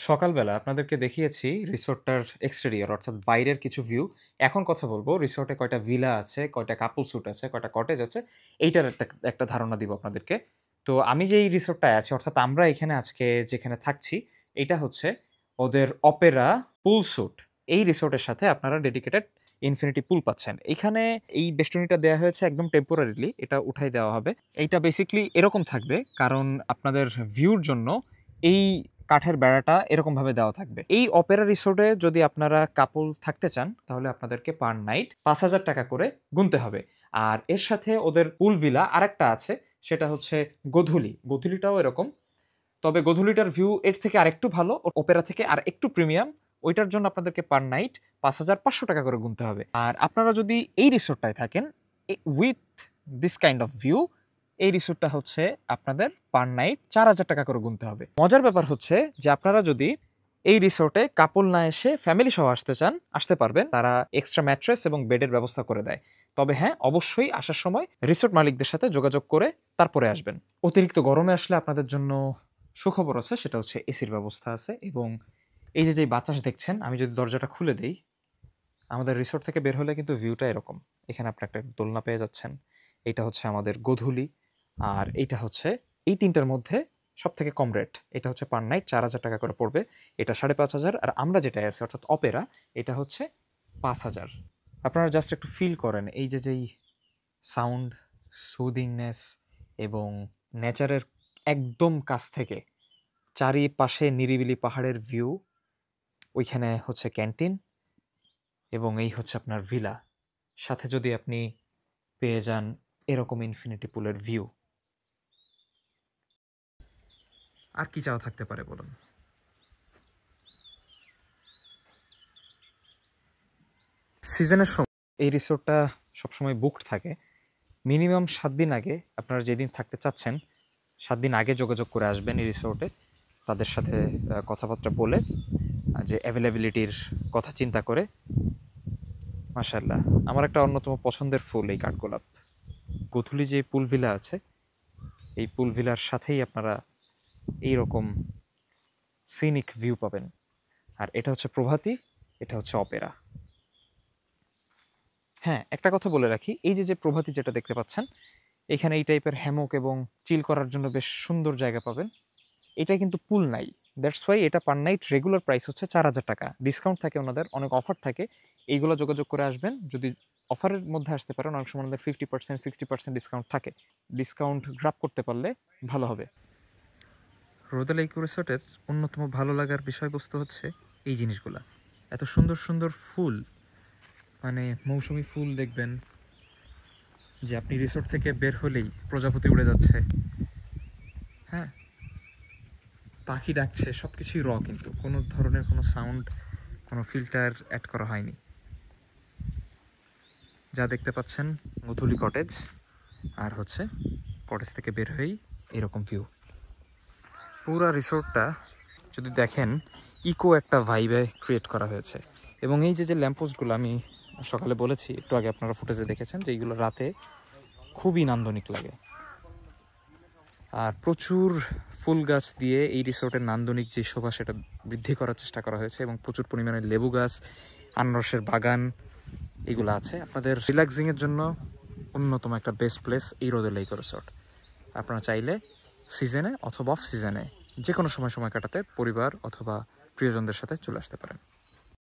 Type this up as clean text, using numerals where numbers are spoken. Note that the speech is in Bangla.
সকালবেলা আপনাদেরকে দেখিয়েছি রিসোর্টটার এক্সটেরিয়র অর্থাৎ বাইরের কিছু ভিউ। এখন কথা বলবো রিসোর্টে কয়টা ভিলা আছে, কয়টা কাপল স্যুট আছে, কয়টা কটেজ আছে, এইটার একটা ধারণা দিব আপনাদেরকে। তো আমি যেই রিসোর্টটায় আছি অর্থাৎ আমরা এখানে আজকে যেখানে থাকছি, এইটা হচ্ছে ওদের অপেরা পুল স্যুট। এই রিসোর্টের সাথে আপনারা ডেডিকেটেড ইনফিনিটি পুল পাচ্ছেন। এইখানে এই বেষ্টনীটা দেয়া হয়েছে একদম টেম্পোরারিলি, এটা উঠাই দেওয়া হবে। এইটা বেসিক্যালি এরকম থাকবে কারণ আপনাদের ভিউর জন্য এই কাঠের বেড়াটা এরকমভাবে দেওয়া থাকবে। এই অপেরা রিসোর্টে যদি আপনারা কাপল থাকতে চান তাহলে আপনাদেরকে পার নাইট ৫,০০০ টাকা করে গুনতে হবে। আর এর সাথে ওদের পুল ভিলা আরেকটা আছে, সেটা হচ্ছে গোধূলি। গোধূলিটাও এরকম, তবে গোধূলিটার ভিউ এর থেকে আরেকটু ভালো, অপেরা থেকে আর একটু প্রিমিয়াম। ওইটার জন্য আপনাদেরকে পার নাইট ৫,৫০০ টাকা করে গুনতে হবে। আর আপনারা যদি এই রিসোর্টটায় থাকেন with this kind of view, এই রিসোর্টটা হচ্ছে আপনাদের পার নাইট ৪,০০০ টাকা করে গুনতে হবে। মজার ব্যাপার হচ্ছে যে আপনারা যদি এই রিসোর্টে কাপল না এসে ফ্যামিলি সহ আসতে চান, আসতে পারবেন। তারা এক্সট্রা ম্যাট্রেস এবং বেডের ব্যবস্থা করে দেয়। তবে হ্যাঁ, অবশ্যই আসার সময় রিসোর্ট মালিকদের সাথে যোগাযোগ করে তারপরে আসবেন। অতিরিক্ত গরমে আসলে আপনাদের জন্য সুখবর আছে, সেটা হচ্ছে এসির ব্যবস্থা আছে। এবং এই যে বাতাস দেখছেন, আমি যদি দরজাটা খুলে দেই, আমাদের রিসোর্ট থেকে বের হলে কিন্তু ভিউটা এরকম। এখানে আপনি একটা দোলনা পেয়ে যাচ্ছেন। এইটা হচ্ছে আমাদের গোধূলি। আর এইটা হচ্ছে এই তিনটার মধ্যে সব থেকে কম রেট। এটা হচ্ছে পার নাইট ৪,০০০ টাকা করে পড়বে। এটা ৫,৫০০। আর আমরা যেটায় আছি অর্থাৎ অপেরা, এটা হচ্ছে ৫,০০০। আপনারা জাস্ট একটু ফিল করেন এই যেই সাউন্ড, সুদিংনেস এবং নেচারের একদম কাছ থেকে চারিপাশে নিরিবিলি পাহাড়ের ভিউ। ওইখানে হচ্ছে ক্যান্টিন এবং এই হচ্ছে আপনার ভিলা। সাথে যদি আপনি পেয়ে যান এরকম ইনফিনিটি পুলের ভিউ, আর কি চাওয়া থাকতে পারে বলুন? সিজনের সময় এই রিসোর্টটা সবসময় বুকড থাকে। মিনিমাম ৭ দিন আগে, আপনারা যেদিন থাকতে চাচ্ছেন ৭ দিন আগে যোগাযোগ করে আসবেন এই রিসোর্টে। তাদের সাথে কথাবার্তা বলে, যে অ্যাভেলেবিলিটির কথা চিন্তা করে। মাশাআল্লাহ, আমার একটা অন্যতম পছন্দের ফুল এই কাঠগোলাপ। গোধূলি যে পুল ভিলা আছে, এই পুল ভিলার সাথেই আপনারা এইরকম সিনিক ভিউ পাবেন। আর এটা হচ্ছে প্রভাতী, এটা হচ্ছে অপেরা। হ্যাঁ, একটা কথা বলে রাখি, এই যে প্রভাতী যেটা দেখতে পাচ্ছেন, এখানে এই টাইপের হ্যামক এবং চিল করার জন্য বেশ সুন্দর জায়গা পাবেন। এটা কিন্তু পুল নাই, দ্যাটস ওয়াই এটা পার নাইট রেগুলার প্রাইস হচ্ছে ৪,০০০ টাকা। ডিসকাউন্ট থাকে ওনাদের, অনেক অফার থাকে। এইগুলো যোগাযোগ করে আসবেন। যদি অফারের মধ্যে আসতে পারেন, অনেক সময় ওনাদের 50%, 60% ডিসকাউন্ট থাকে। ডিসকাউন্ট গ্রাব করতে পারলে ভালো হবে। রোদেলা ইকো রিসোর্টের অন্যতম ভালো লাগার বিষয়বস্তু হচ্ছে এই জিনিসগুলা। এত সুন্দর সুন্দর ফুল, মানে মৌসুমি ফুল দেখবেন যে আপনি রিসোর্ট থেকে বের হলেই প্রজাপতি উড়ে যাচ্ছে, হ্যাঁ, পাখি ডাকছে, সব কিছুই কিন্তু কোনো ধরনের কোনো সাউন্ড, কোনো ফিল্টার অ্যাড করা হয়নি। যা দেখতে পাচ্ছেন গোধূলি কটেজ, আর হচ্ছে কটেজ থেকে বের হয়েই এরকম ভিউ। পুরা রিসোর্টটা যদি দেখেন, ইকো একটা ভাইবে ক্রিয়েট করা হয়েছে। এবং এই যে ল্যাম্পপোস্টগুলো আমি সকালে বলেছি, একটু আগে আপনারা ফুটেজে দেখেছেন, যে এইগুলো রাতে খুবই নান্দনিক লাগে। আর প্রচুর ফুল গাছ দিয়ে এই রিসোর্টের নান্দনিক যে শোভা, সেটা বৃদ্ধি করার চেষ্টা করা হয়েছে। এবং প্রচুর পরিমাণে লেবু গাছ, আনারসের বাগান এগুলো আছে। আপনাদের রিল্যাক্সিংয়ের জন্য অন্যতম একটা বেস্ট প্লেস এই রোদেলা ইকো রিসোর্ট। আপনারা চাইলে সিজনে অথবা অফ সিজনে যে কোনো সময় কাটাতে পরিবার অথবা প্রিয়জনদের সাথে চলে আসতে পারেন।